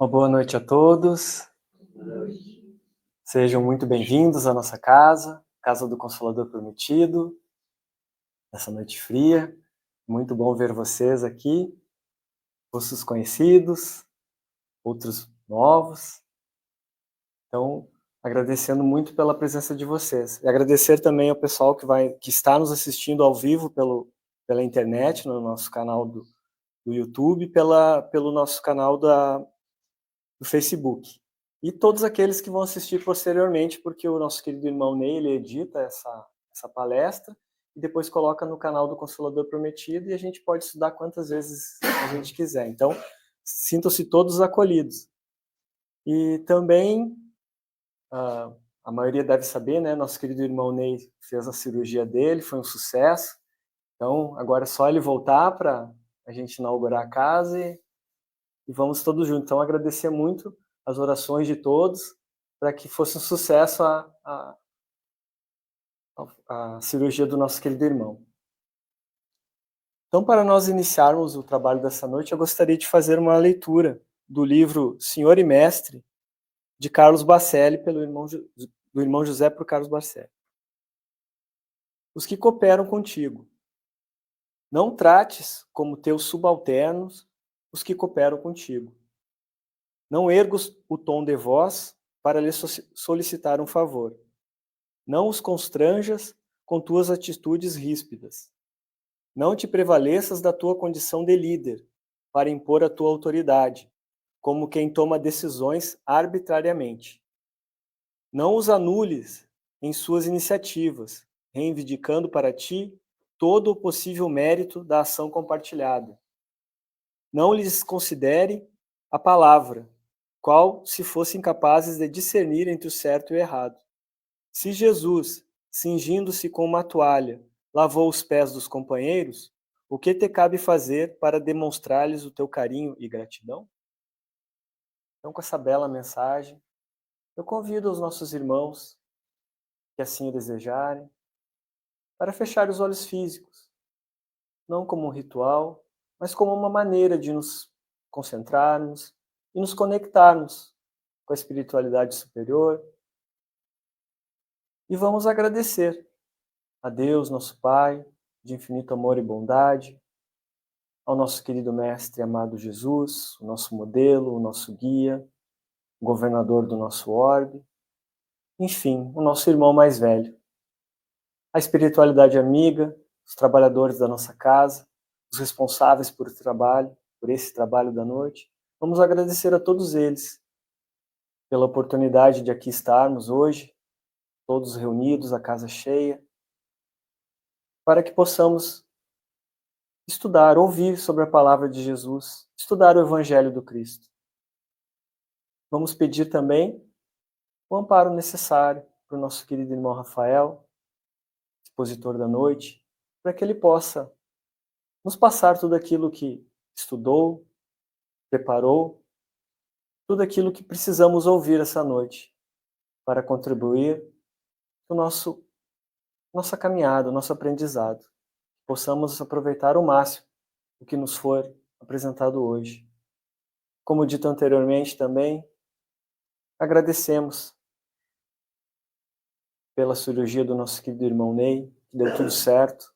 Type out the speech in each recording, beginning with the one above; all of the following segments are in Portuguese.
Uma boa noite a todos. Sejam muito bem-vindos à nossa casa, Casa do Consolador Prometido, nessa noite fria. Muito bom ver vocês aqui, rostos conhecidos, outros novos. Então, agradecendo muito pela presença de vocês. E agradecer também ao pessoal que está nos assistindo ao vivo pela internet, no nosso canal do YouTube, pelo nosso canal do Facebook. E todos aqueles que vão assistir posteriormente, porque o nosso querido irmão Ney, ele edita essa palestra e depois coloca no canal do Consolador Prometido e a gente pode estudar quantas vezes a gente quiser. Então, sintam-se todos acolhidos. E também, a maioria deve saber, né? Nosso querido irmão Ney fez a cirurgia dele, foi um sucesso. Então, agora é só ele voltar para a gente inaugurar a casa e vamos todos juntos. Então, agradecer muito as orações de todos para que fosse um sucesso a cirurgia do nosso querido irmão. Então, para nós iniciarmos o trabalho dessa noite, eu gostaria de fazer uma leitura do livro Senhor e Mestre, de Carlos Bacelli, do irmão José por Carlos Bacelli. Os que cooperam contigo. Não trates como teus subalternos os que cooperam contigo. Não ergas o tom de voz para lhes solicitar um favor. Não os constranjas com tuas atitudes ríspidas. Não te prevaleças da tua condição de líder para impor a tua autoridade, como quem toma decisões arbitrariamente. Não os anules em suas iniciativas, reivindicando para ti todo o possível mérito da ação compartilhada. Não lhes considere a palavra, qual se fossem capazes de discernir entre o certo e o errado. Se Jesus, cingindo-se com uma toalha, lavou os pés dos companheiros, o que te cabe fazer para demonstrar-lhes o teu carinho e gratidão? Então, com essa bela mensagem, eu convido os nossos irmãos, que assim o desejarem, para fechar os olhos físicos, não como um ritual, mas como uma maneira de nos concentrarmos e nos conectarmos com a espiritualidade superior. E vamos agradecer a Deus, nosso Pai, de infinito amor e bondade, ao nosso querido Mestre amado Jesus, o nosso modelo, o nosso guia, o governador do nosso orbe, enfim, o nosso irmão mais velho. A espiritualidade amiga, os trabalhadores da nossa casa, os responsáveis por esse trabalho da noite. Vamos agradecer a todos eles pela oportunidade de aqui estarmos hoje, todos reunidos, a casa cheia, para que possamos estudar, ouvir sobre a palavra de Jesus, estudar o Evangelho do Cristo. Vamos pedir também o amparo necessário para o nosso querido irmão Rafael, expositor da noite, para que ele possa nos passar tudo aquilo que estudou, preparou, tudo aquilo que precisamos ouvir essa noite para contribuir para nossa caminhada, o nosso aprendizado. Possamos aproveitar ao máximo o que nos for apresentado hoje. Como dito anteriormente também, agradecemos pela cirurgia do nosso querido irmão Ney, que deu tudo certo,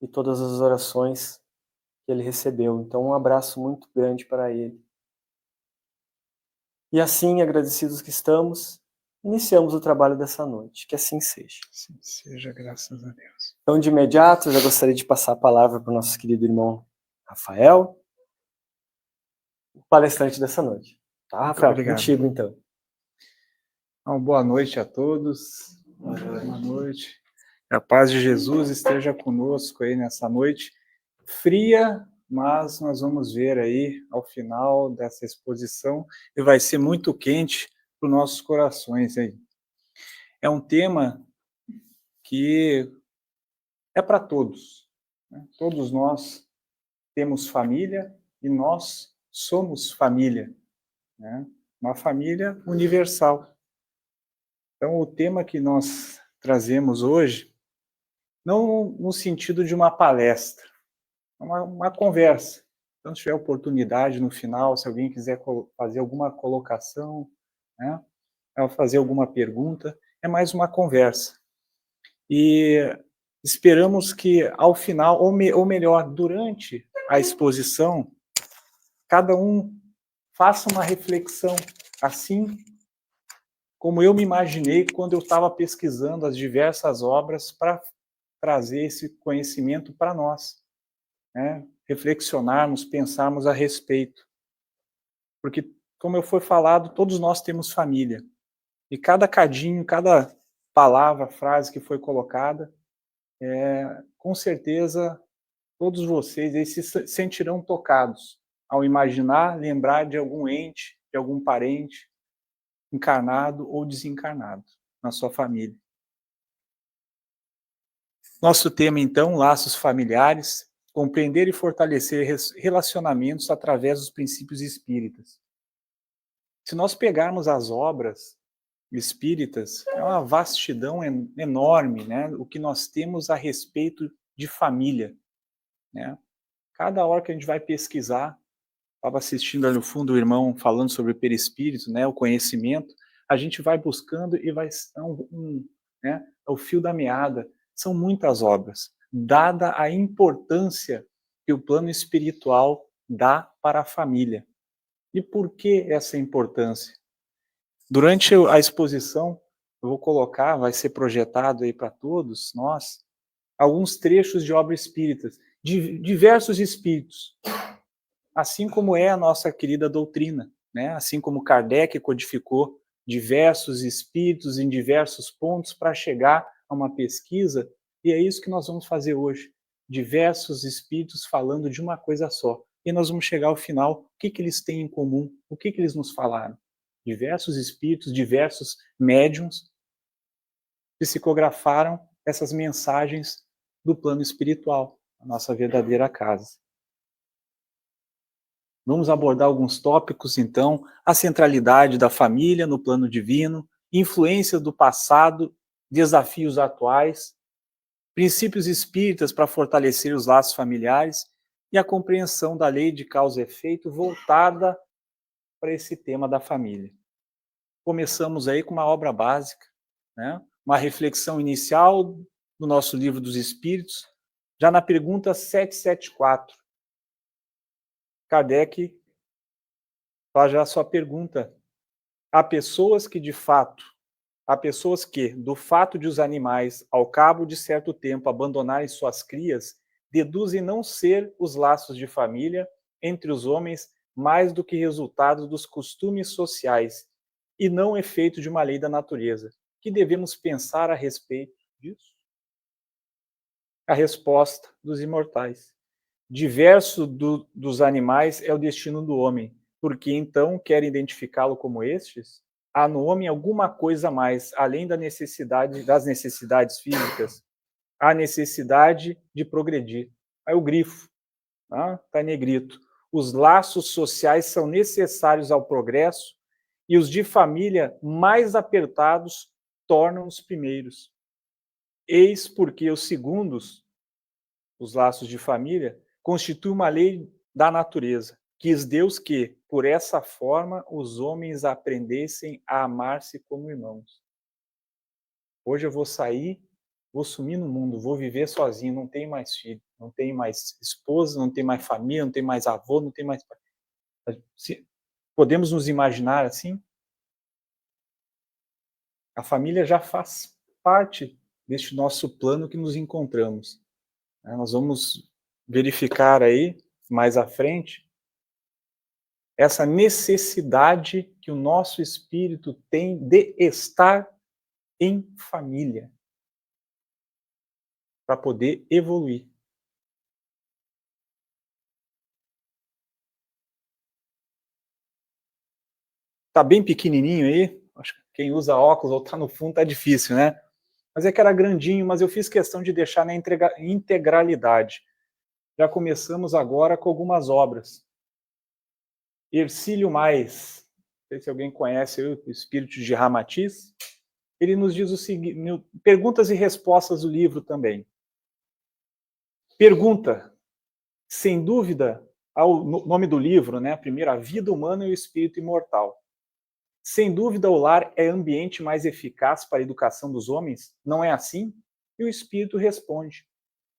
e todas as orações que ele recebeu. Então, um abraço muito grande para ele. E assim, agradecidos que estamos, iniciamos o trabalho dessa noite. Que assim seja. Sim, seja, graças a Deus. Então, de imediato, eu já gostaria de passar a palavra para o nosso querido irmão Rafael, o palestrante dessa noite. Tá, Rafael? Contigo, então. Então, boa noite a todos. Boa noite. A paz de Jesus esteja conosco aí nessa noite fria, mas nós vamos ver aí ao final dessa exposição e vai ser muito quente para os nossos corações aí. É um tema que é para todos, né? Todos nós temos família e nós somos família, né? Uma família universal. Então, o tema que nós trazemos hoje, não no sentido de uma palestra, é uma conversa Então, se tiver oportunidade no final, se alguém quiser fazer alguma colocação, né, fazer alguma pergunta, é mais uma conversa. E esperamos que ao final, ou melhor, durante a exposição, cada um faça uma reflexão, assim como eu me imaginei quando eu estava pesquisando as diversas obras para trazer esse conhecimento para nós, né? Reflexionarmos, pensarmos a respeito. Porque, como foi falado, todos nós temos família. E cada cadinho, cada palavra, frase que foi colocada, com certeza, todos vocês aí se sentirão tocados ao imaginar, lembrar de algum ente, de algum parente, encarnado ou desencarnado, na sua família. Nosso tema, então, laços familiares, compreender e fortalecer relacionamentos através dos princípios espíritas. Se nós pegarmos as obras espíritas, é uma vastidão enorme, né? O que nós temos a respeito de família, né? Cada hora que a gente vai pesquisar, estava assistindo ali no fundo o irmão falando sobre o perispírito, né? O conhecimento, a gente vai buscando e vai né? É o fio da meada. São muitas obras, dada a importância que o plano espiritual dá para a família. E por que essa importância? Durante a exposição, eu vou colocar, vai ser projetado aí para todos nós, alguns trechos de obras espíritas, de diversos espíritos, assim como é a nossa querida doutrina, né? Assim como Kardec codificou diversos espíritos em diversos pontos para chegar a uma pesquisa, e é isso que nós vamos fazer hoje. Diversos espíritos falando de uma coisa só. E nós vamos chegar ao final, o que eles têm em comum, o que eles nos falaram. Diversos espíritos, diversos médiuns psicografaram essas mensagens do plano espiritual, a nossa verdadeira casa. Vamos abordar alguns tópicos, então, a centralidade da família no plano divino, influência do passado, desafios atuais, princípios espíritas para fortalecer os laços familiares e a compreensão da lei de causa e efeito voltada para esse tema da família. Começamos aí com uma obra básica, né? Uma reflexão inicial do nosso Livro dos Espíritos, já na pergunta 774. Kardec faz já a sua pergunta. Há pessoas que, do fato de os animais, ao cabo de certo tempo, abandonarem suas crias, deduzem não ser os laços de família entre os homens mais do que resultado dos costumes sociais e não efeito de uma lei da natureza. Que devemos pensar a respeito disso? A resposta dos imortais. Diverso dos animais é o destino do homem, porque então quer identificá-lo como estes? Há no homem alguma coisa a mais, além das necessidades físicas, a necessidade de progredir. Aí o grifo, tá em negrito. Os laços sociais são necessários ao progresso e os de família mais apertados tornam os primeiros. Eis porque os segundos, os laços de família, constituem uma lei da natureza. Quis Deus que, por essa forma, os homens aprendessem a amar-se como irmãos. Hoje eu vou sair, vou sumir no mundo, vou viver sozinho, não tenho mais filho, não tenho mais esposa, não tenho mais família, não tenho mais avô, não tenho mais... Podemos nos imaginar assim? A família já faz parte deste nosso plano que nos encontramos. Nós vamos verificar aí, mais à frente, essa necessidade que o nosso espírito tem de estar em família para poder evoluir. Tá bem pequenininho aí, acho que quem usa óculos ou tá no fundo tá difícil, né? Mas é que era grandinho, mas eu fiz questão de deixar na integralidade. Já começamos agora com algumas obras. Hercílio Mais, não sei se alguém conhece o espírito de Ramatiz, ele nos diz o seguinte, perguntas e respostas do livro também. Pergunta, sem dúvida, O nome do livro, né? Primeiro, A Vida Humana e o Espírito Imortal. Sem dúvida, o lar é ambiente mais eficaz para a educação dos homens? Não é assim? E o Espírito responde.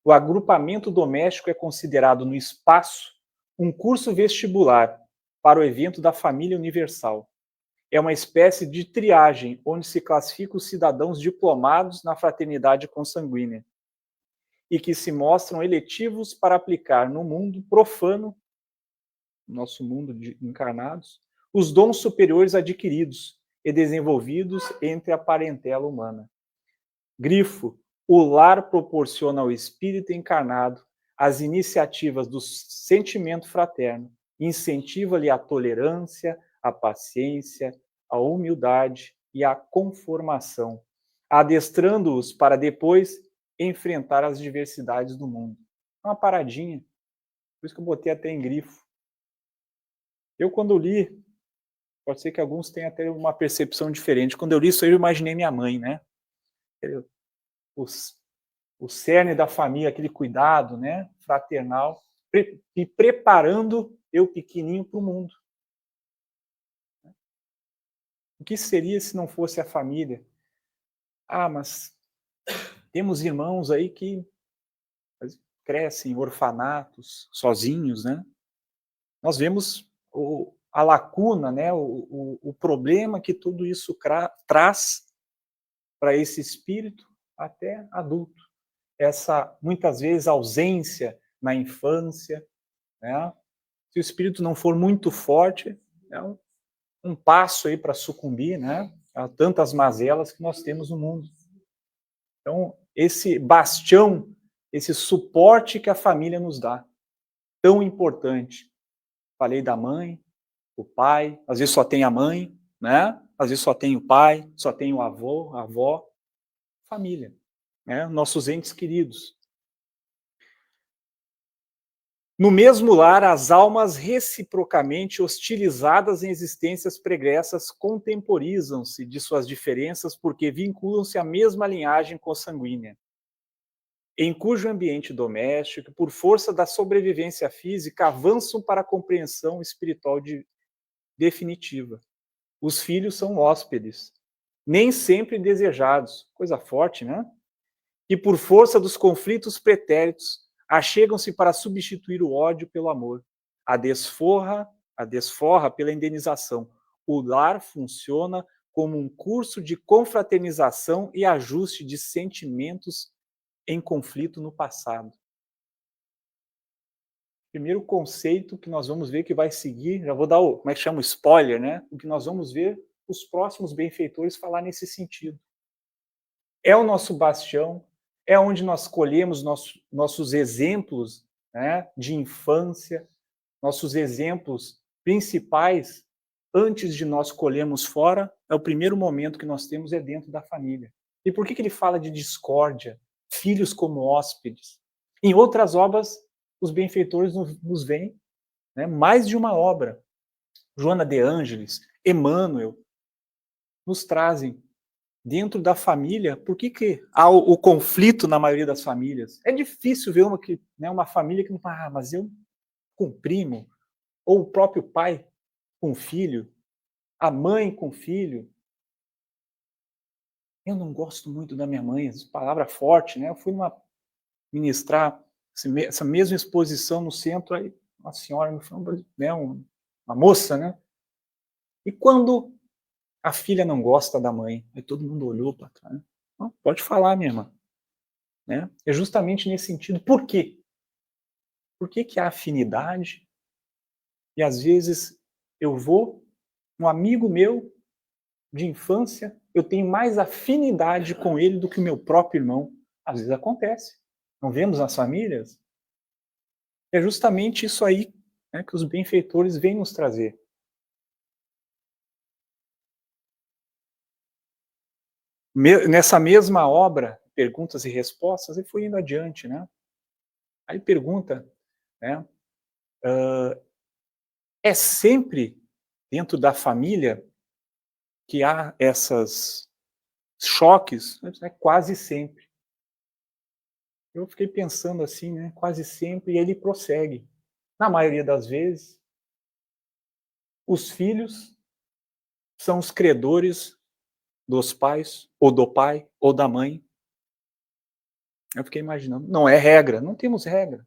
O agrupamento doméstico é considerado no espaço um curso vestibular para o evento da família universal. É uma espécie de triagem onde se classifica os cidadãos diplomados na fraternidade consanguínea e que se mostram eletivos para aplicar no mundo profano, nosso mundo de encarnados, os dons superiores adquiridos e desenvolvidos entre a parentela humana. Grifo: o lar proporciona ao espírito encarnado as iniciativas do sentimento fraterno, incentiva-lhe a tolerância, a paciência, a humildade e a conformação, adestrando-os para depois enfrentar as diversidades do mundo. Uma paradinha, por isso que eu botei até em grifo. Eu, quando li, pode ser que alguns tenham até uma percepção diferente. Quando eu li isso, eu imaginei minha mãe, né? O cerne da família, aquele cuidado, né, fraternal, e preparando eu pequenininho para o mundo. O que seria se não fosse a família? Ah, mas temos irmãos aí que crescem em orfanatos, sozinhos, né? Nós vemos a lacuna, né, o problema que tudo isso traz para esse espírito até adulto. Essa, muitas vezes, ausência na infância, né? Se o espírito não for muito forte, é um passo aí para sucumbir, né, a tantas mazelas que nós temos no mundo. Então, esse bastião, esse suporte que a família nos dá, tão importante. Falei da mãe, o pai, às vezes só tem a mãe, né? Às vezes só tem o pai, só tem o avô, a avó, família, né? Nossos entes queridos. No mesmo lar, as almas reciprocamente hostilizadas em existências pregressas contemporizam-se de suas diferenças porque vinculam-se à mesma linhagem consanguínea, em cujo ambiente doméstico, por força da sobrevivência física, avançam para a compreensão espiritual definitiva. Os filhos são hóspedes, nem sempre desejados, coisa forte, né? E por força dos conflitos pretéritos, achegam-se para substituir o ódio pelo amor, a desforra pela indenização. O lar funciona como um curso de confraternização e ajuste de sentimentos em conflito no passado. Primeiro conceito que nós vamos ver que vai seguir, já vou dar o, como é que chama, o spoiler, né? O que nós vamos ver os próximos benfeitores falar nesse sentido. É o nosso bastião, é onde nós colhemos nossos exemplos, né, de infância, nossos exemplos principais, antes de nós colhermos fora, é o primeiro momento que nós temos é dentro da família. E por que ele fala de discórdia, filhos como hóspedes? Em outras obras, os benfeitores nos veem, né, mais de uma obra. Joana de Ângeles, Emmanuel, nos trazem dentro da família. Por que há o conflito na maioria das famílias? É difícil ver uma família que não fala, mas eu com o primo, ou o próprio pai com o filho, a mãe com o filho. Eu não gosto muito da minha mãe, palavra forte, né? Eu fui ministrar essa mesma exposição no centro, aí uma senhora me falou, né, uma moça, né? E quando a filha não gosta da mãe, aí todo mundo olhou para trás. Não, pode falar, minha irmã. Né? É justamente nesse sentido. Por quê? Por que há afinidade? E às vezes um amigo meu de infância, eu tenho mais afinidade com ele do que o meu próprio irmão. Às vezes acontece. Não vemos nas famílias? É justamente isso aí, né, que os benfeitores vêm nos trazer. Nessa mesma obra, Perguntas e Respostas, ele foi indo adiante, né? Aí pergunta, né, é sempre dentro da família que há esses choques? É quase sempre. Eu fiquei pensando assim, né, quase sempre, e ele prossegue. na maioria das vezes, os filhos são os credores dos pais, ou do pai, ou da mãe. Eu fiquei imaginando. Não é regra, não temos regra.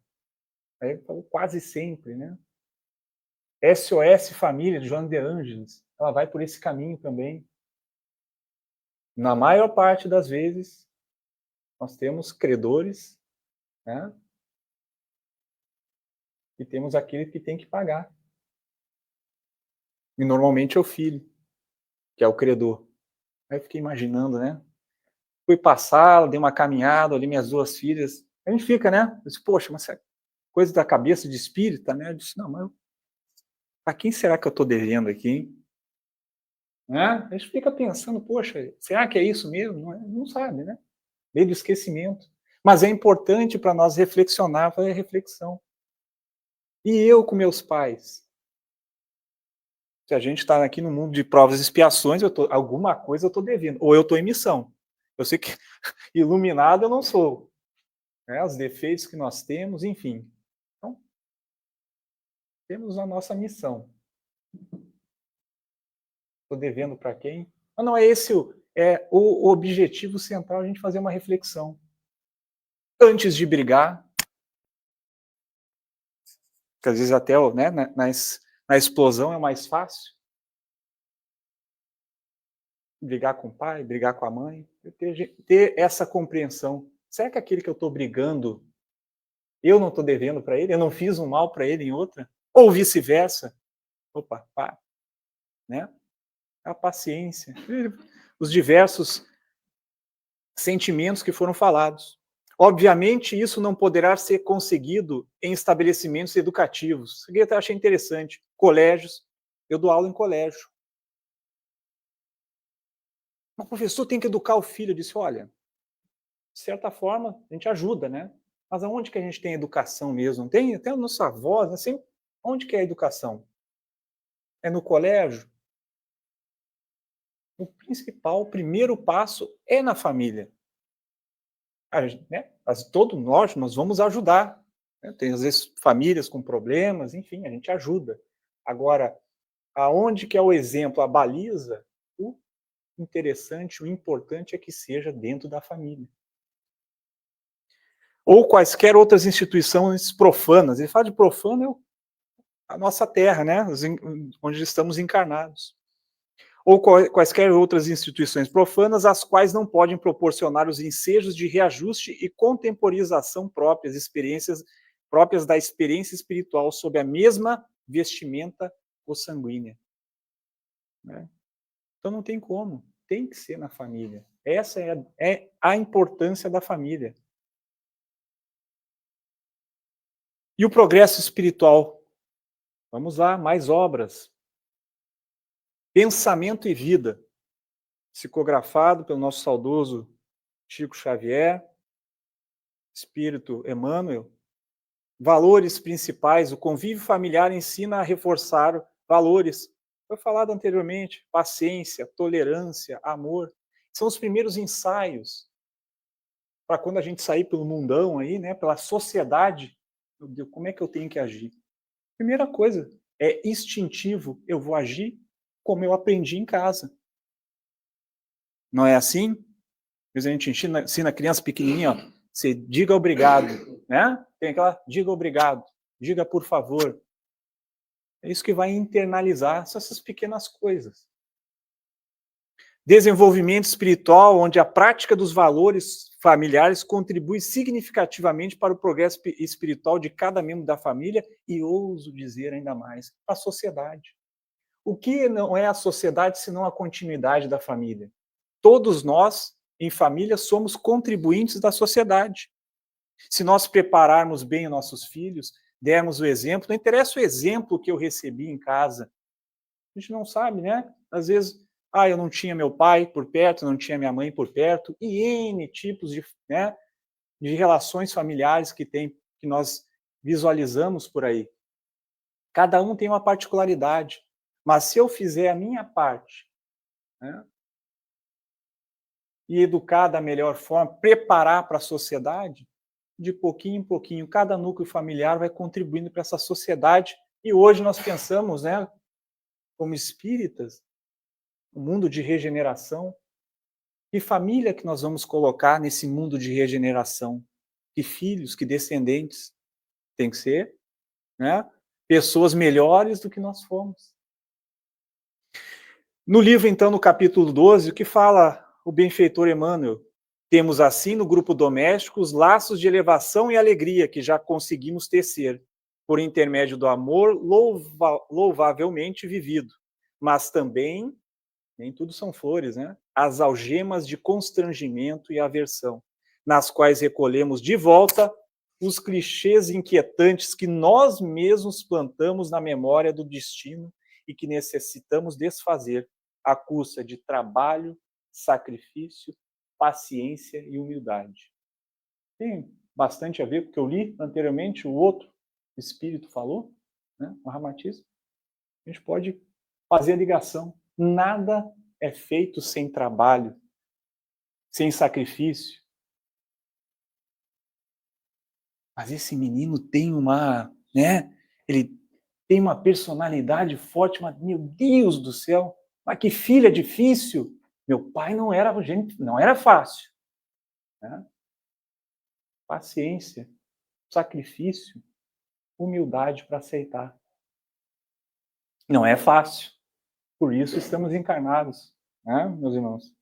Aí falou quase sempre, né? SOS Família, de Joana de Ângeles, ela vai por esse caminho também. Na maior parte das vezes, nós temos credores, né? E temos aquele que tem que pagar. E normalmente é o filho, que é o credor. Aí eu fiquei imaginando, né? Fui passar, dei uma caminhada, ali minhas duas filhas. A gente fica, né? Eu disse, poxa, mas é coisa da cabeça de espírita, né? Eu disse, não, mas para quem será que eu estou devendo aqui, hein? Né? A gente fica pensando, poxa, será que é isso mesmo? Não sabe, né? Lei do esquecimento. Mas é importante para nós reflexionar, fazer reflexão. E eu com meus pais? Se a gente está aqui no mundo de provas e expiações, alguma coisa eu estou devendo. Ou eu estou em missão. Eu sei que iluminado eu não sou. Né? Os defeitos que nós temos, enfim. Então, temos a nossa missão. Estou devendo para quem? Mas não é esse o objetivo central, a gente fazer uma reflexão. Antes de brigar, que às vezes até né, na explosão é mais fácil, brigar com o pai, brigar com a mãe, ter essa compreensão. Será que aquele que eu estou brigando, eu não estou devendo para ele? Eu não fiz um mal para ele em outra? Ou vice-versa? Opa, pá, né? A paciência, os diversos sentimentos que foram falados. Obviamente, isso não poderá ser conseguido em estabelecimentos educativos. Isso aqui eu achei interessante. Colégios, eu dou aula em colégio. O professor tem que educar o filho. Eu disse, olha, de certa forma, a gente ajuda, né? Mas aonde que a gente tem educação mesmo? Tem até a nossa voz, assim, onde que é a educação? É no colégio? O principal, o primeiro passo é na família. Né? Todos nós vamos ajudar. Né? Tem, às vezes, famílias com problemas, enfim, a gente ajuda. Agora, aonde que é o exemplo, a baliza, o interessante, o importante é que seja dentro da família. Ou quaisquer outras instituições profanas. Ele fala de profano, a nossa terra, né? Onde estamos encarnados. Ou quaisquer outras instituições profanas, as quais não podem proporcionar os ensejos de reajuste e contemporização próprias, experiências próprias da experiência espiritual sob a mesma vestimenta consanguínea. Né? Então não tem como, tem que ser na família. Essa é a importância da família. E o progresso espiritual? Vamos lá, mais obras. Pensamento e Vida, psicografado pelo nosso saudoso Chico Xavier, Espírito Emmanuel. Valores principais, o convívio familiar ensina a reforçar valores. Foi falado anteriormente, paciência, tolerância, amor. São os primeiros ensaios para quando a gente sair pelo mundão aí, né, pela sociedade, como é que eu tenho que agir? Primeira coisa, é instintivo, eu vou agir como eu aprendi em casa. Não é assim? A gente ensina a criança pequenininha, ó, você diga obrigado, né? Tem aquela, diga obrigado, diga por favor. É isso que vai internalizar, são essas pequenas coisas. Desenvolvimento espiritual, onde a prática dos valores familiares contribui significativamente para o progresso espiritual de cada membro da família e, ouso dizer ainda mais, a sociedade. O que não é a sociedade senão a continuidade da família? Todos nós, em família, somos contribuintes da sociedade. Se nós prepararmos bem os nossos filhos, dermos o exemplo, não interessa o exemplo que eu recebi em casa. A gente não sabe, né? Às vezes, eu não tinha meu pai por perto, não tinha minha mãe por perto, e N tipos de relações familiares que nós visualizamos por aí. Cada um tem uma particularidade, mas se eu fizer a minha parte, né, e educar da melhor forma, preparar para a sociedade, de pouquinho em pouquinho, cada núcleo familiar vai contribuindo para essa sociedade. E hoje nós pensamos, né, como espíritas, um mundo de regeneração. Que família que nós vamos colocar nesse mundo de regeneração? Que filhos, que descendentes? Tem que ser, né, pessoas melhores do que nós fomos. No livro, então, no capítulo 12, o que fala o benfeitor Emmanuel? Temos assim no grupo doméstico os laços de elevação e alegria que já conseguimos tecer, por intermédio do amor louvavelmente vivido, mas também, nem tudo são flores, né? As algemas de constrangimento e aversão, nas quais recolhemos de volta os clichês inquietantes que nós mesmos plantamos na memória do destino e que necessitamos desfazer à custa de trabalho, sacrifício, paciência e humildade. Tem bastante a ver com o que eu li anteriormente, o outro espírito falou, né, o Ramatiz. A gente pode fazer a ligação. Nada é feito sem trabalho, sem sacrifício. Mas esse menino tem né, ele tem uma personalidade forte, mas, meu Deus do céu, mas que filha difícil. Meu pai não era fácil. Né? Paciência, sacrifício, humildade para aceitar. Não é fácil. Por isso estamos encarnados, né, meus irmãos?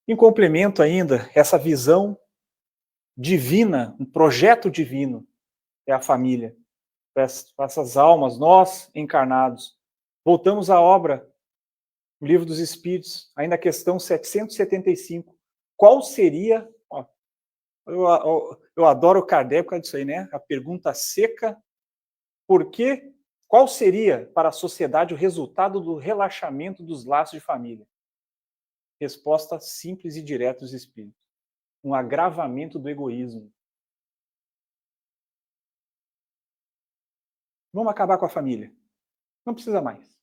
Em complemento ainda, essa visão divina, um projeto divino, é a família. Para essas almas, nós encarnados. Voltamos à obra, o Livro dos Espíritos, ainda a questão 775. Qual seria... Ó, eu adoro o Kardec por causa disso aí, né? A pergunta seca. Qual seria para a sociedade o resultado do relaxamento dos laços de família? Resposta simples e direta dos espíritos. Um agravamento do egoísmo. Vamos acabar com a família. Não precisa mais.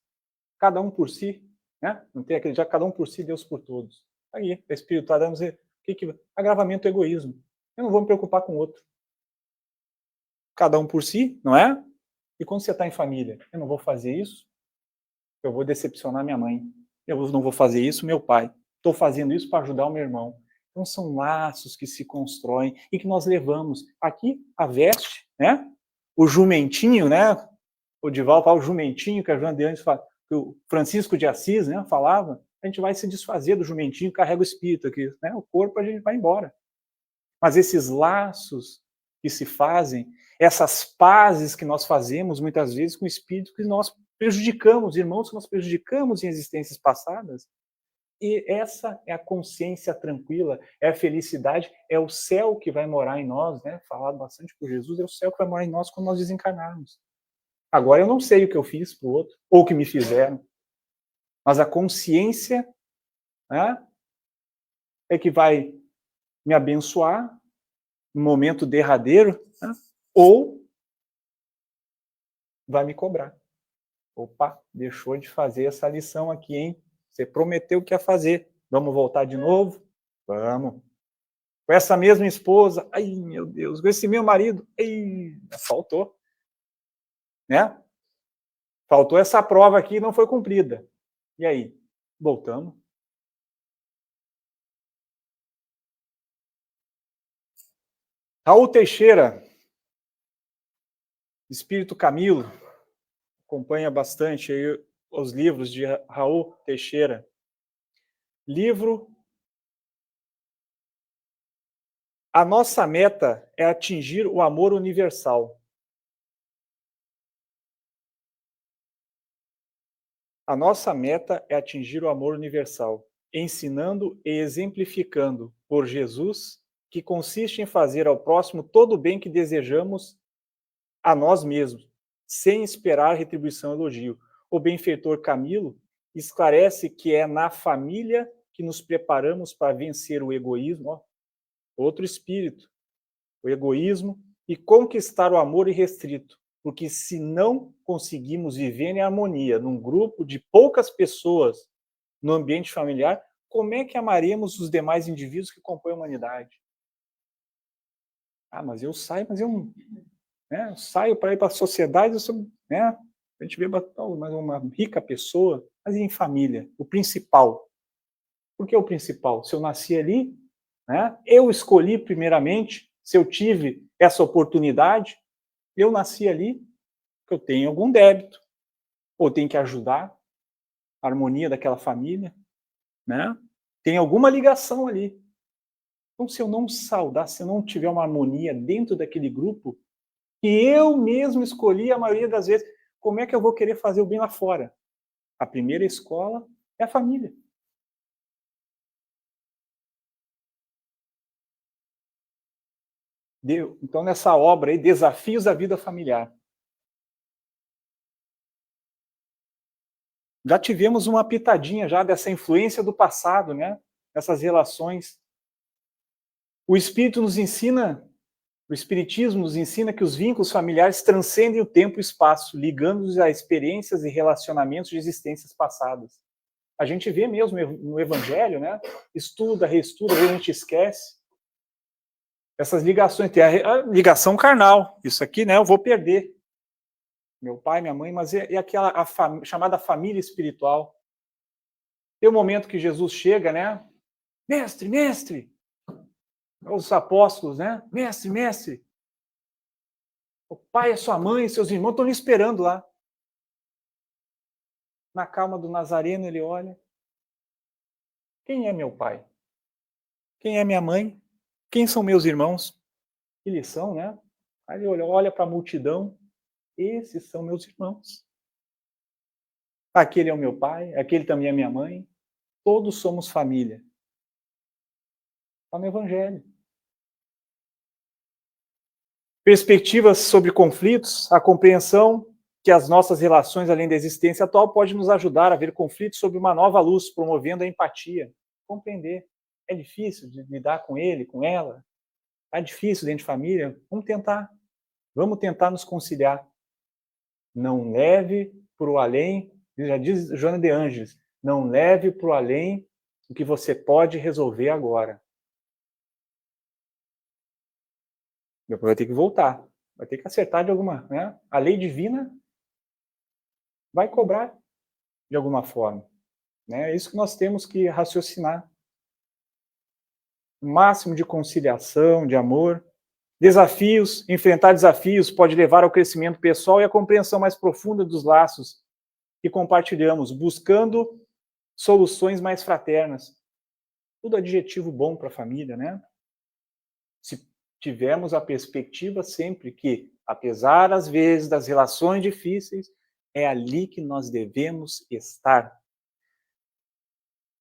Cada um por si, né? Não tem aquele já cada um por si, Deus por todos. Aí, a espiritualidade vai dizer, agravamento do egoísmo. Eu não vou me preocupar com o outro. Cada um por si, não é? E quando você está em família, eu não vou fazer isso, eu vou decepcionar minha mãe. Eu não vou fazer isso, meu pai. Estou fazendo isso para ajudar o meu irmão. Então são laços que se constroem e que nós levamos. Aqui, a veste, né? O jumentinho, né? O Dival fala o jumentinho, que a Joana de Anjos fala, que o Francisco de Assis, né, falava, a gente vai se desfazer do jumentinho, carrega o espírito aqui, né? O corpo a gente vai embora. Mas esses laços que se fazem, essas pazes que nós fazemos muitas vezes com o espírito que nós prejudicamos, irmãos que nós prejudicamos em existências passadas, e essa é a consciência tranquila, é a felicidade, é o céu que vai morar em nós, né? Falado bastante por Jesus, é o céu que vai morar em nós quando nós desencarnarmos. Agora eu não sei o que eu fiz para o outro, ou o que me fizeram, mas a consciência, né, é que vai me abençoar no momento derradeiro, né, ou vai me cobrar. Opa, deixou de fazer essa lição aqui, hein? Você prometeu que ia fazer. Vamos voltar de novo? Vamos. Com essa mesma esposa, ai meu Deus, com esse meu marido, ai, faltou. Né? Faltou essa prova aqui e não foi cumprida. E aí? Voltamos. Raul Teixeira, Espírito Camilo, acompanha bastante aí os livros de Raul Teixeira. Livro A Nossa Meta é Atingir o Amor Universal. A nossa meta é atingir o amor universal, ensinando e exemplificando por Jesus, que consiste em fazer ao próximo todo o bem que desejamos a nós mesmos, sem esperar retribuição e elogio. O benfeitor Camilo esclarece que é na família que nos preparamos para vencer o egoísmo, ó, outro espírito, o egoísmo, e conquistar o amor irrestrito. Porque se não conseguimos viver em harmonia num grupo de poucas pessoas no ambiente familiar, como é que amaremos os demais indivíduos que compõem a humanidade? Ah, mas eu saio, mas eu não, né? Eu saio para ir para a sociedade, eu sou, né? A gente vê uma rica pessoa, mas e em família? O principal. Por que o principal? Se eu nasci ali, né? Eu escolhi primeiramente, se eu tive essa oportunidade, eu nasci ali, que eu tenho algum débito, ou tenho que ajudar a harmonia daquela família, né? Tem alguma ligação ali. Então, se eu não saudar, se eu não tiver uma harmonia dentro daquele grupo, que eu mesmo escolhi a maioria das vezes, como é que eu vou querer fazer o bem lá fora? A primeira escola é a família. Então, nessa obra aí, Desafios da Vida Familiar. Já tivemos uma pitadinha já dessa influência do passado, né? Essas relações. O Espírito nos ensina, o Espiritismo nos ensina que os vínculos familiares transcendem o tempo e o espaço, ligando-os a experiências e relacionamentos de existências passadas. A gente vê mesmo no Evangelho, né? Estuda, reestuda, a gente esquece. Essas ligações, tem a ligação carnal. Isso aqui, né? Eu vou perder. Meu pai, minha mãe, mas é aquela chamada família espiritual. Tem um momento que Jesus chega, né? Mestre, mestre! Os apóstolos, né? Mestre, mestre! O pai, a sua mãe, seus irmãos estão lhe esperando lá. Na calma do Nazareno, ele olha. Quem é meu pai? Quem é minha mãe? Quem são meus irmãos? Que eles são, né? Aí ele olha para a multidão. Esses são meus irmãos. Aquele é o meu pai, aquele também é minha mãe. Todos somos família. Está no Evangelho. Perspectivas sobre conflitos, a compreensão que as nossas relações, além da existência atual, pode nos ajudar a ver conflitos sob uma nova luz, promovendo a empatia. Compreender. É difícil de lidar com ele, com ela. É difícil dentro de família. Vamos tentar. Vamos tentar nos conciliar. Não leve para o além, já diz Joana de Ângeles, não leve para o além o que você pode resolver agora. Depois vai ter que voltar, vai ter que acertar de alguma, né? A lei divina vai cobrar de alguma forma, né? É isso que nós temos que raciocinar. O máximo de conciliação, de amor. Desafios, enfrentar desafios pode levar ao crescimento pessoal e à compreensão mais profunda dos laços que compartilhamos, buscando soluções mais fraternas. Tudo adjetivo bom para a família, né? Se tivermos a perspectiva sempre que, apesar às vezes das relações difíceis, é ali que nós devemos estar.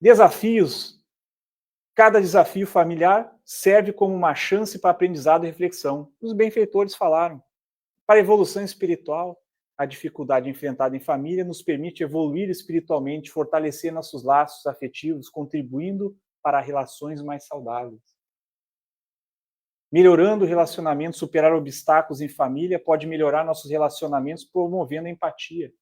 Desafios. Cada desafio familiar serve como uma chance para aprendizado e reflexão. Os benfeitores falaram. Para a evolução espiritual, a dificuldade enfrentada em família nos permite evoluir espiritualmente, fortalecer nossos laços afetivos, contribuindo para relações mais saudáveis. Melhorando o relacionamento, superar obstáculos em família pode melhorar nossos relacionamentos, promovendo a empatia.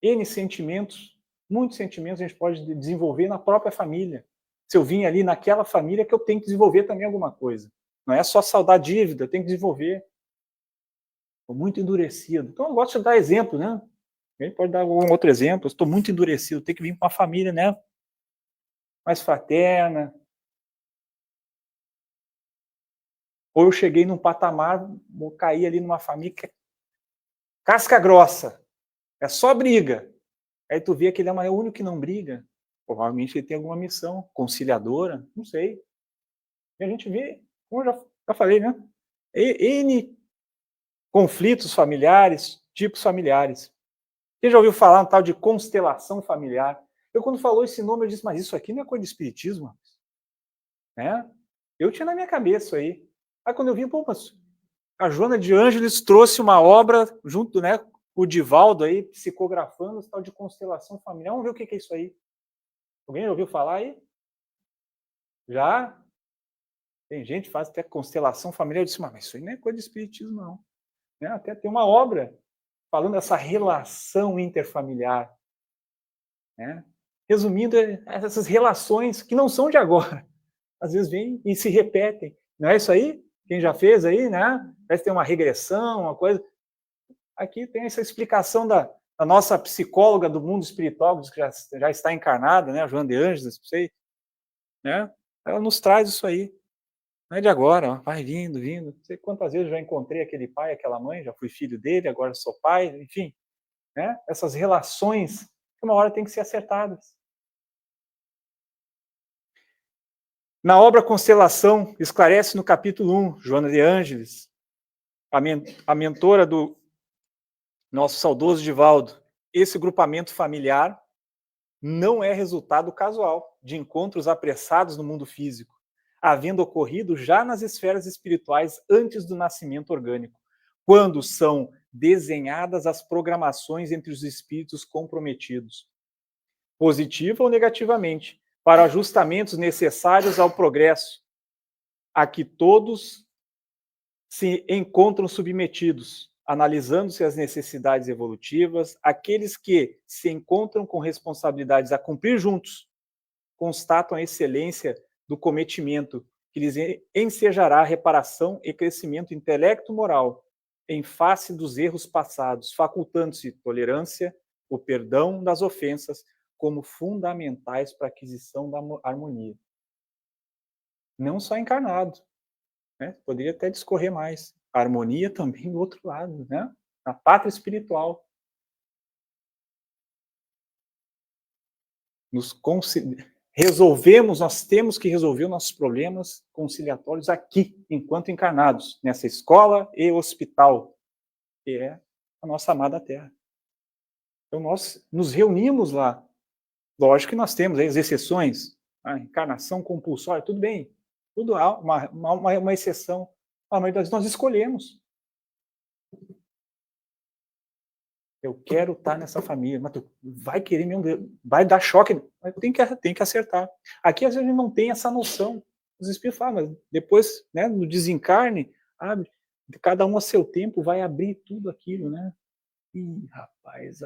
N sentimentos, muitos sentimentos a gente pode desenvolver na própria família. Se eu vim ali naquela família, que eu tenho que desenvolver também alguma coisa. Não é só saldar dívida, eu tenho que desenvolver. Estou muito endurecido. Então eu gosto de dar exemplo, né? A gente pode dar algum outro exemplo. Estou muito endurecido, tenho que vir para uma família, né? Mais fraterna. Ou eu cheguei num patamar, vou cair ali numa família que é casca grossa. É só briga. Aí tu vê que ele é o único que não briga. Provavelmente ele tem alguma missão conciliadora, não sei. E a gente vê, como eu já falei, né? N conflitos familiares, tipos familiares. Quem já ouviu falar no tal de constelação familiar? Eu, quando falou esse nome, eu disse, mas isso aqui não é coisa de espiritismo? Né? Eu tinha na minha cabeça aí. Aí quando eu vi, pô, mas a Joana de Ângeles trouxe uma obra junto, né, o Divaldo aí, psicografando esse tal de constelação familiar. Vamos ver o que é isso aí. Alguém já ouviu falar aí? Já? Tem gente que faz até constelação familiar. Eu disse, mas isso aí não é coisa de espiritismo, não. Né? Até tem uma obra falando dessa relação interfamiliar. né? Resumindo, essas relações que não são de agora, às vezes vêm e se repetem. Não é isso aí? Quem já fez aí, né? Parece ter uma regressão, uma coisa. Aqui tem essa explicação da nossa psicóloga do mundo espiritual, que já está encarnada, né? A Joana de Ângeles, não sei, né? Ela nos traz isso aí. Não é de agora, ó, vai vindo, vindo. Não sei quantas vezes eu já encontrei aquele pai, aquela mãe, já fui filho dele, agora sou pai, enfim. Né? Essas relações, que uma hora tem que ser acertadas. Na obra Constelação, esclarece no capítulo 1, Joana de Ângeles, a mentora do nosso saudoso Divaldo, esse grupamento familiar não é resultado casual de encontros apressados no mundo físico, havendo ocorrido já nas esferas espirituais antes do nascimento orgânico, quando são desenhadas as programações entre os espíritos comprometidos, positiva ou negativamente, para ajustamentos necessários ao progresso, a que todos se encontram submetidos, analisando-se as necessidades evolutivas, aqueles que se encontram com responsabilidades a cumprir juntos, constatam a excelência do cometimento, que lhes ensejará reparação e crescimento intelecto-moral, em face dos erros passados, facultando-se tolerância, o perdão das ofensas, como fundamentais para a aquisição da harmonia. Não só encarnado, né? Poderia até discorrer mais. A harmonia também do outro lado, né? Na pátria espiritual. Resolvemos, nós temos que resolver os nossos problemas conciliatórios aqui, enquanto encarnados, nessa escola e hospital, que é a nossa amada Terra. Então nós nos reunimos lá. Lógico que nós temos aí as exceções, a encarnação compulsória, tudo bem, tudo há uma exceção, mas nós escolhemos. Eu quero estar nessa família, mas tu vai querer mesmo, vai dar choque, mas tem que acertar. Aqui às vezes a gente não tem essa noção. Os espíritos falam, mas depois, né, no desencarne, cada um a seu tempo vai abrir tudo aquilo, né? Ih, rapaz,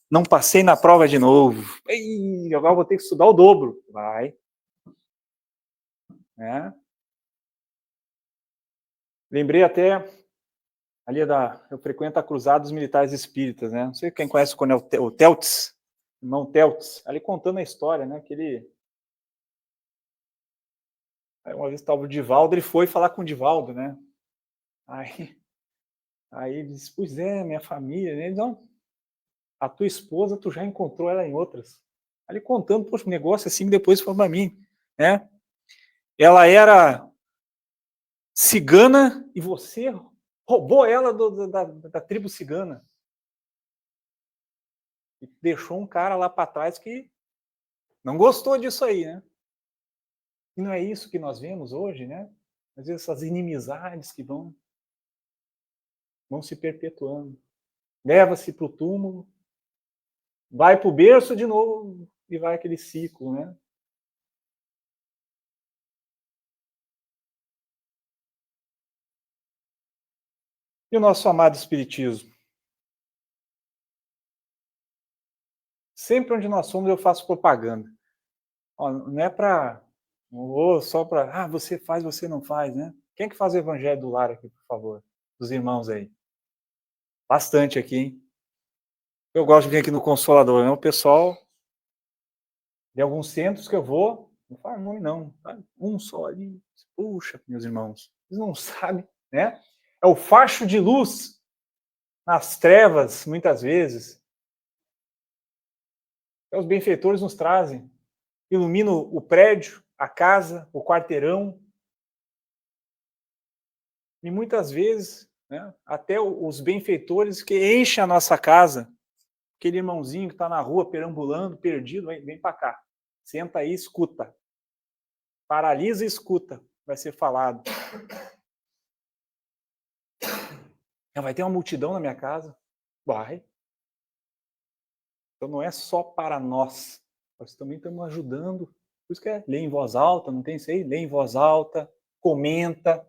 não passei na prova de novo. Ih, agora vou ter que estudar o dobro. Vai. Né? Lembrei até ali eu frequento a Cruzada dos Militares Espíritas, né? Não sei quem conhece o Teltz, irmão Teltz, ali contando a história, né? Que ele... Aí uma vez estava o Divaldo, ele foi falar com o Divaldo, né? Aí ele disse, pois é, minha família, né? Ele disse, não, a tua esposa, tu já encontrou ela em outras. Aí ele contando, poxa, um negócio assim, depois foi para mim, né? Ela era cigana e você roubou ela da tribo cigana. E deixou um cara lá para trás que não gostou disso aí, né? E não é isso que nós vemos hoje, né? Às vezes essas inimizades que vão se perpetuando. Leva-se para o túmulo, vai para o berço de novo e vai aquele ciclo, né? E o nosso amado Espiritismo? Sempre onde nós somos eu faço propaganda. Não é para... Ou só para... você faz, você não faz, né? Quem que faz o Evangelho do Lar aqui, por favor? Dos irmãos aí. Bastante aqui, hein? Eu gosto de vir aqui no Consolador, né? O pessoal de alguns centros que eu vou, não fala nome não, um só ali. Puxa, meus irmãos, vocês não sabem, né? É o facho de luz nas trevas, muitas vezes. Os benfeitores nos trazem. Ilumina o prédio, a casa, o quarteirão. E muitas vezes, né, até os benfeitores que enchem a nossa casa, aquele irmãozinho que está na rua perambulando, perdido, vem para cá. Senta aí, escuta. Paralisa e escuta, vai ser falado. Vai ter uma multidão na minha casa? Vai. Então não é só para nós. Nós também estamos ajudando. Por isso que ler em voz alta, não tem isso aí? Lê em voz alta, comenta.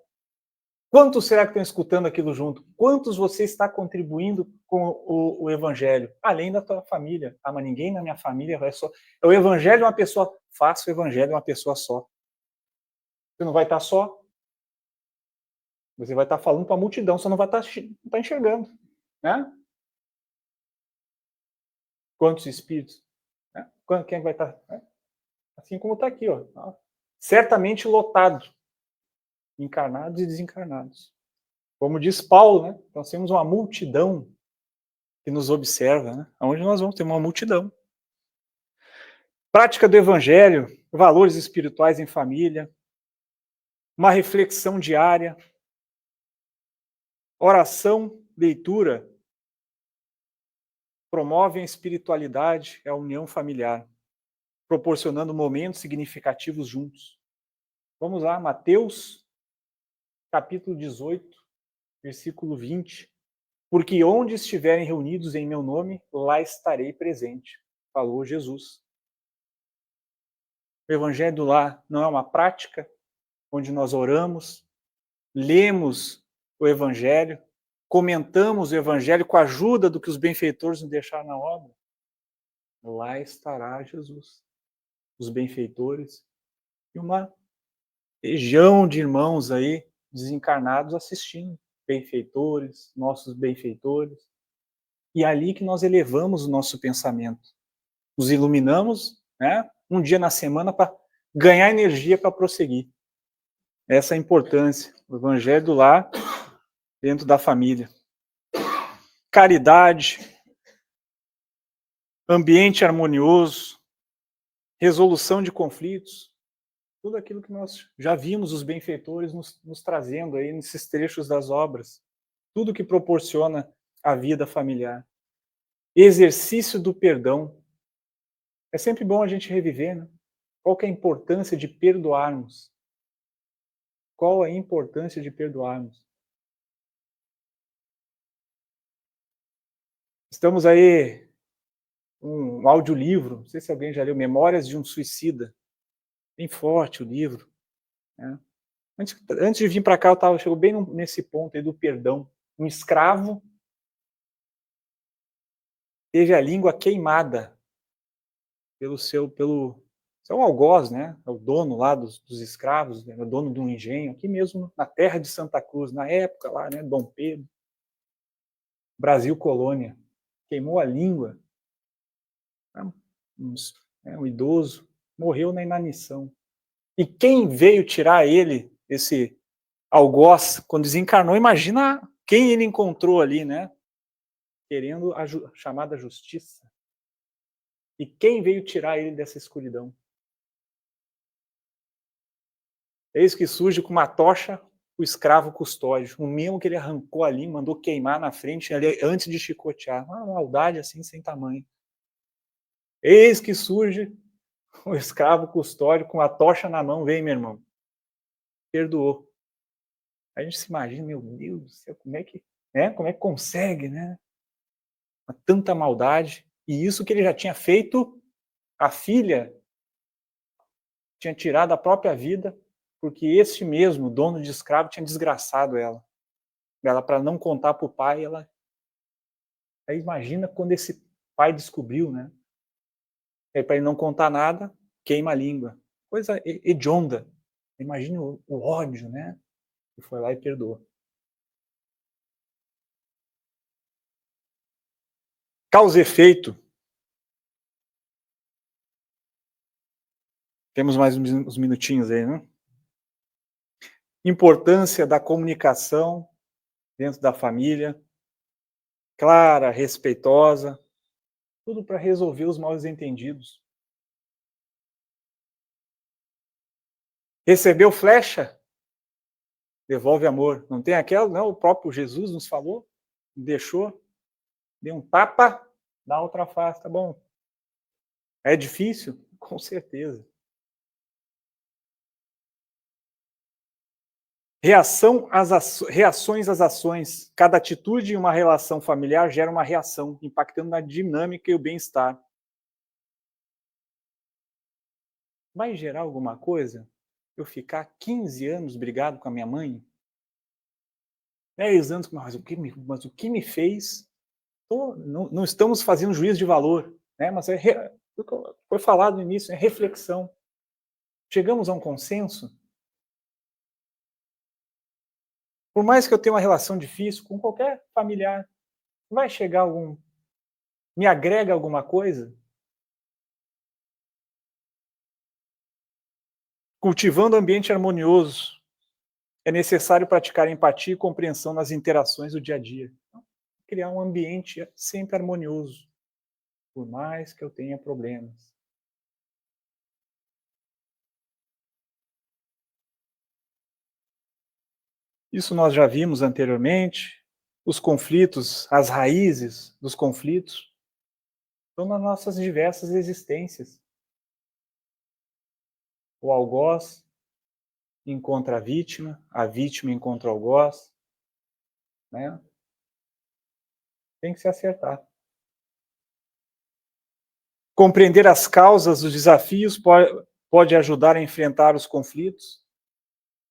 Quantos será que estão escutando aquilo junto? Quantos você está contribuindo com o evangelho? Além da tua família. Ah, mas ninguém na minha família vai só... É o evangelho de uma pessoa. Faça o evangelho de uma pessoa só. Você não vai estar só. Você vai estar falando para a multidão, você não vai estar enxergando. Né? Quantos espíritos? Né? Quem vai estar? Né? Assim como está aqui, ó. Certamente lotado. Encarnados e desencarnados. Como diz Paulo, né? Nós temos uma multidão que nos observa, né? Aonde nós vamos ter uma multidão. Prática do evangelho, valores espirituais em família, uma reflexão diária, oração, leitura, promovem a espiritualidade e a união familiar, proporcionando momentos significativos juntos. Vamos lá, Mateus, capítulo 18, versículo 20. Porque onde estiverem reunidos em meu nome, lá estarei presente, falou Jesus. O evangelho do lar não é uma prática onde nós oramos, lemos o evangelho, comentamos o evangelho com a ajuda do que os benfeitores nos deixaram na obra. Lá estará Jesus, os benfeitores e uma legião de irmãos aí desencarnados assistindo, benfeitores, nossos benfeitores. E é ali que nós elevamos o nosso pensamento. Nos iluminamos, né, um dia na semana para ganhar energia para prosseguir. Essa é a importância do evangelho do lar dentro da família. Caridade, ambiente harmonioso, resolução de conflitos, tudo aquilo que nós já vimos os benfeitores nos trazendo aí nesses trechos das obras. Tudo que proporciona a vida familiar. Exercício do perdão. É sempre bom a gente reviver, né? Qual que é a importância de perdoarmos? Qual a importância de perdoarmos? Estamos aí um audiolivro, não sei se alguém já leu, Memórias de um Suicida. Bem forte o livro. Né? Antes de vir para cá, chegou bem nesse ponto aí do perdão. Um escravo teve a língua queimada pelo seu algoz, né? É o dono lá dos escravos, né? O dono de um engenho, aqui mesmo na terra de Santa Cruz, na época lá, né? Dom Pedro, Brasil colônia, queimou a língua. Um idoso morreu na inanição. E quem veio tirar ele, esse algoz, quando desencarnou, imagina quem ele encontrou ali, né? Querendo a chamada justiça. E quem veio tirar ele dessa escuridão? Eis que surge com uma tocha o escravo custódio, o mesmo que ele arrancou ali, mandou queimar na frente ali, antes de chicotear. Uma maldade assim sem tamanho. Eis que surge o escravo custódio com a tocha na mão, vem, meu irmão. Perdoou. A gente se imagina, meu Deus do céu, como é que consegue, né? Tanta maldade. E isso que ele já tinha feito, a filha tinha tirado a própria vida, porque este mesmo dono de escravo tinha desgraçado ela. Ela, para não contar para o pai, ela... Aí imagina quando esse pai descobriu, né? Para ele não contar nada, queima a língua. Coisa hedionda. Imagina o ódio, né? E foi lá e perdoou. Causa e efeito. Temos mais uns minutinhos aí, né? Importância da comunicação dentro da família, clara, respeitosa, tudo para resolver os mal-entendidos. Recebeu flecha? Devolve amor. Não tem aquela? Não, o próprio Jesus nos falou, deixou, deu um tapa, dá outra face, tá bom. É difícil? Com certeza. Reações às ações. Cada atitude em uma relação familiar gera uma reação, impactando na dinâmica e o bem-estar. Vai gerar alguma coisa? Eu ficar 15 anos brigado com a minha mãe? 10 anos, mas o que me fez? Não estamos fazendo juízo de valor, né? Mas foi falado no início, é reflexão. Chegamos a um consenso? Por mais que eu tenha uma relação difícil com qualquer familiar, vai chegar algum... Me agrega alguma coisa? Cultivando ambiente harmonioso, é necessário praticar empatia e compreensão nas interações do dia a dia. Criar um ambiente sempre harmonioso, por mais que eu tenha problemas. Isso nós já vimos anteriormente. Os conflitos, as raízes dos conflitos, estão nas nossas diversas existências. O algoz encontra a vítima encontra o algoz, né? Tem que se acertar. Compreender as causas dos desafios pode ajudar a enfrentar os conflitos.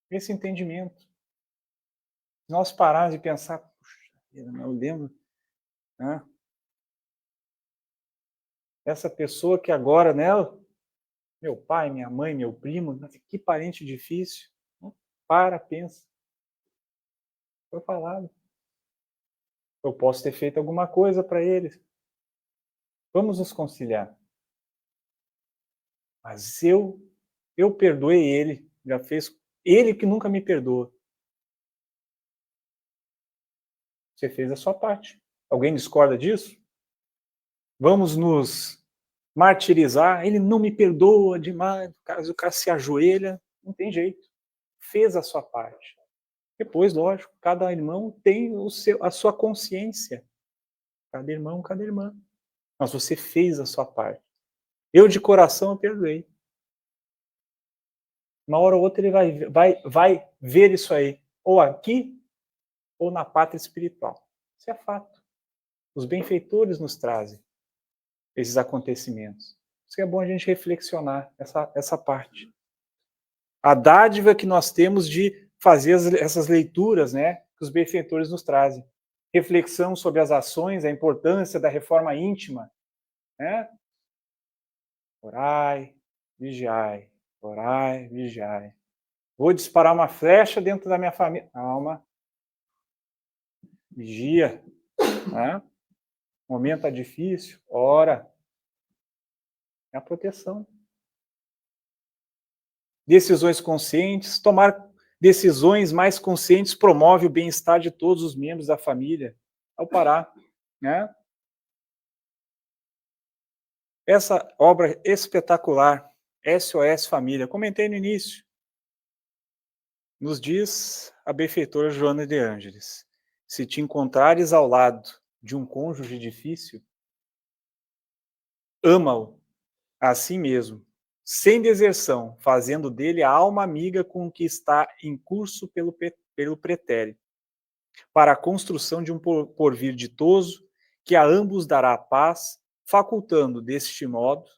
Esse entendimento. Se nós pararmos e pensar, puxa, eu lembro, né? Essa pessoa que agora, né? Meu pai, minha mãe, meu primo, que parente difícil. Pensa. Foi falado. Eu posso ter feito alguma coisa para eles. Vamos nos conciliar. Mas eu perdoei ele, já fez ele que nunca me perdoa. Você fez a sua parte. Alguém discorda disso? Vamos nos martirizar, ele não me perdoa demais, caso o cara se ajoelha, não tem jeito. Fez a sua parte. Depois, lógico, cada irmão tem a sua consciência. Cada irmão, cada irmã. Mas você fez a sua parte. Eu, de coração, eu perdoei. Uma hora ou outra ele vai ver isso aí. Ou aqui, ou na pátria espiritual. Isso é fato. Os benfeitores nos trazem esses acontecimentos. Isso que é bom a gente reflexionar essa parte. A dádiva que nós temos de fazer essas leituras, né, que os benfeitores nos trazem. Reflexão sobre as ações, a importância da reforma íntima, né? Orai, vigiai, orai, vigiai. Vou disparar uma flecha dentro da minha família. Calma. Vigia. Né? O momento está difícil. Ora. É a proteção. Decisões conscientes. Tomar decisões mais conscientes promove o bem-estar de todos os membros da família. Ao parar. Né? Essa obra espetacular, SOS Família, comentei no início, nos diz a benfeitora Joana de Ângeles: se te encontrares ao lado de um cônjuge difícil, ama-o a si mesmo, sem deserção, fazendo dele a alma amiga com que está em curso pelo pretérito, para a construção de um porvir ditoso que a ambos dará paz, facultando, deste modo,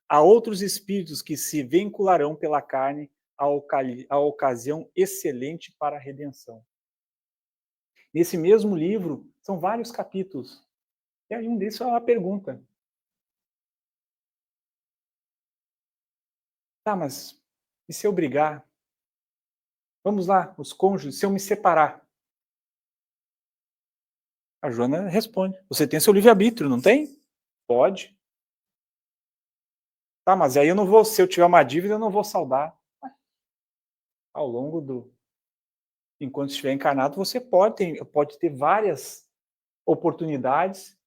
a outros espíritos que se vincularão pela carne a ocasião excelente para a redenção. Nesse mesmo livro, são vários capítulos. E aí um desses é uma pergunta. Tá, mas e se eu brigar? Vamos lá, os cônjuges, se eu me separar? A Joana responde: você tem seu livre-arbítrio, não tem? Pode. Tá, mas aí eu não vou, se eu tiver uma dívida, eu não vou saldar. Ao longo do... Enquanto estiver encarnado, você pode ter várias oportunidades,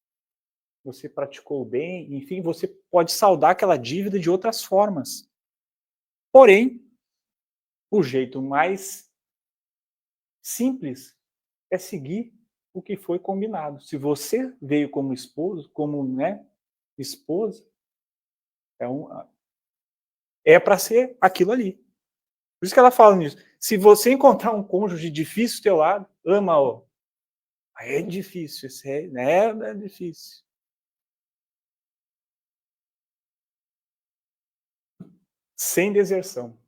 você praticou bem, enfim, você pode saldar aquela dívida de outras formas. Porém, o jeito mais simples é seguir o que foi combinado. Se você veio como esposo, como, né, esposa, é para ser aquilo ali. Por isso que ela fala nisso. Se você encontrar um cônjuge difícil do teu lado, ama-o. É difícil, é difícil. Sem deserção.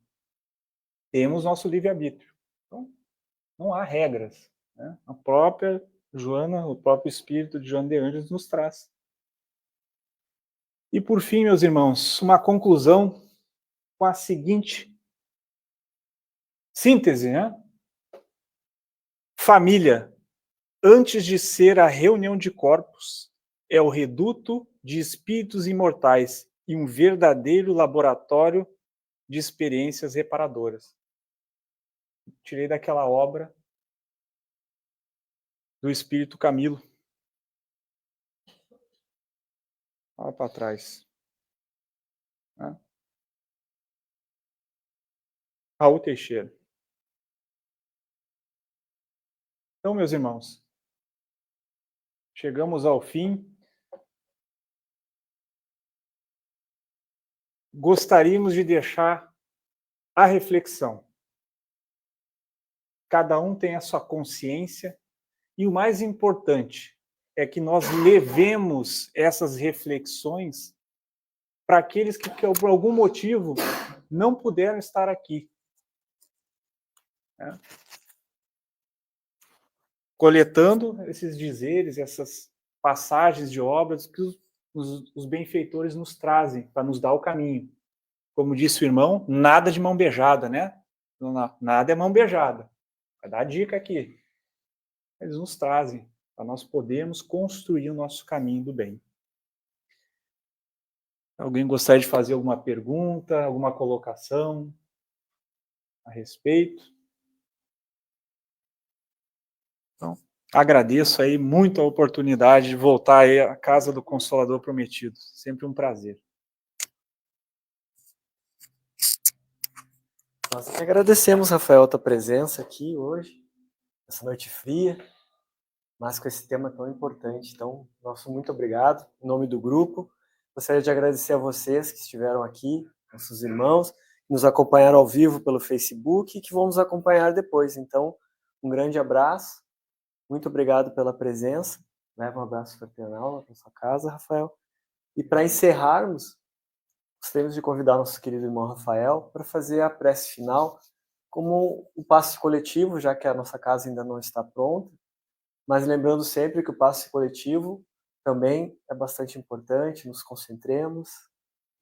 Temos nosso livre-arbítrio. Então, não há regras. né? A própria Joana, o próprio Espírito de Joana de Ângeles nos traz. E por fim, meus irmãos, uma conclusão com a seguinte síntese, né? Família, antes de ser a reunião de corpos, é o reduto de espíritos imortais e um verdadeiro laboratório de experiências reparadoras. Tirei daquela obra do Espírito Camilo. Olha para trás. Né? Raul Teixeira. Então, meus irmãos, chegamos ao fim. Gostaríamos de deixar a reflexão. Cada um tem a sua consciência e o mais importante é que nós levemos essas reflexões para aqueles que por algum motivo não puderam estar aqui. Né? Coletando esses dizeres, essas passagens de obras que os benfeitores nos trazem para nos dar o caminho. Como disse o irmão, nada de mão beijada, né? Nada é mão beijada. Vai dar a dica aqui. Eles nos trazem para nós podermos construir o nosso caminho do bem. Alguém gostaria de fazer alguma pergunta, alguma colocação a respeito? Então, agradeço aí muito a oportunidade de voltar aí à Casa do Consolador Prometido. Sempre um prazer. Nós que agradecemos, Rafael, a tua presença aqui hoje, essa noite fria, mas com esse tema tão importante. Então, nosso muito obrigado, em nome do grupo. Gostaria de agradecer a vocês que estiveram aqui, nossos irmãos, que nos acompanharam ao vivo pelo Facebook e que vão nos acompanhar depois. Então, um grande abraço, muito obrigado pela presença. Leva um abraço fraternal para sua casa, Rafael. E para encerrarmos, gostaríamos de convidar nosso querido irmão Rafael para fazer a prece final como um passe coletivo, já que a nossa casa ainda não está pronta, mas lembrando sempre que o passe coletivo também é bastante importante, nos concentremos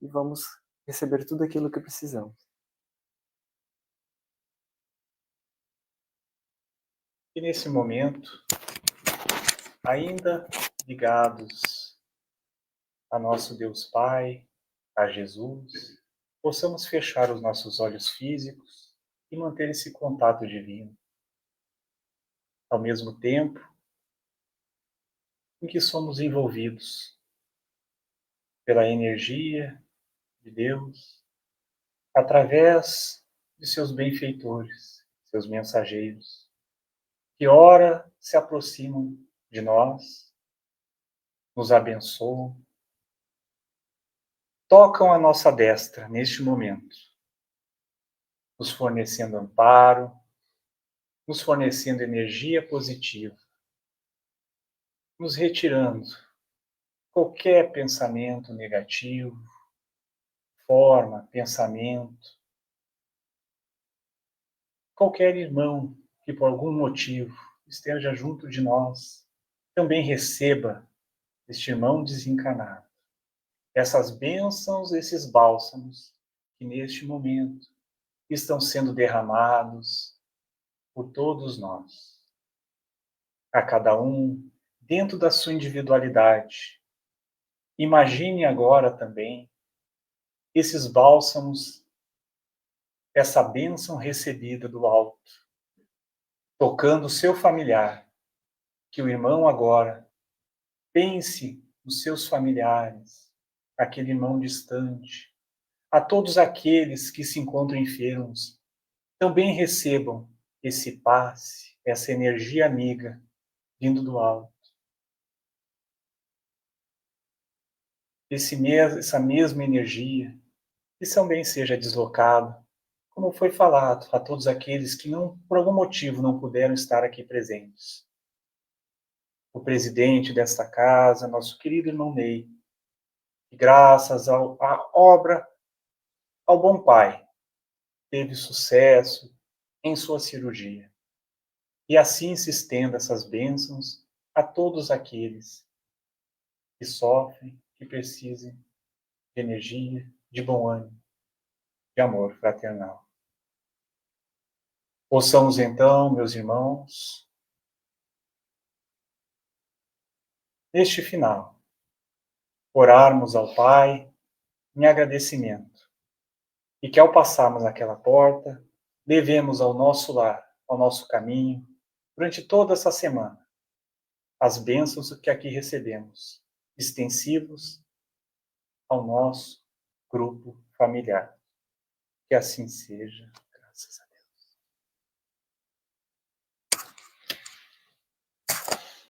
e vamos receber tudo aquilo que precisamos. E nesse momento, ainda ligados a nosso Deus Pai, a Jesus, possamos fechar os nossos olhos físicos e manter esse contato divino. Ao mesmo tempo em que somos envolvidos pela energia de Deus, através de seus benfeitores, seus mensageiros, que ora se aproximam de nós, nos abençoam, tocam a nossa destra neste momento, nos fornecendo amparo, nos fornecendo energia positiva, nos retirando qualquer pensamento negativo, forma, pensamento, qualquer irmão que por algum motivo esteja junto de nós, também receba este irmão desencarnado. Essas bênçãos, esses bálsamos que neste momento estão sendo derramados por todos nós. A cada um, dentro da sua individualidade. Imagine agora também esses bálsamos, essa bênção recebida do alto, tocando o seu familiar, que o irmão agora pense nos seus familiares, aquele irmão distante, a todos aqueles que se encontram enfermos, também recebam esse passe, essa energia amiga vindo do alto. Essa mesma energia que também seja deslocada, como foi falado, a todos aqueles que não, por algum motivo não puderam estar aqui presentes. O presidente desta casa, nosso querido irmão Ney, que graças à obra, ao bom pai, teve sucesso em sua cirurgia. E assim se estenda essas bênçãos a todos aqueles que sofrem, que precisem de energia, de bom ânimo, de amor fraternal. Possamos então, meus irmãos, neste final, orarmos ao Pai em agradecimento e que ao passarmos aquela porta, levemos ao nosso lar, ao nosso caminho, durante toda essa semana, as bênçãos que aqui recebemos, extensivos ao nosso grupo familiar. Que assim seja, graças a Deus.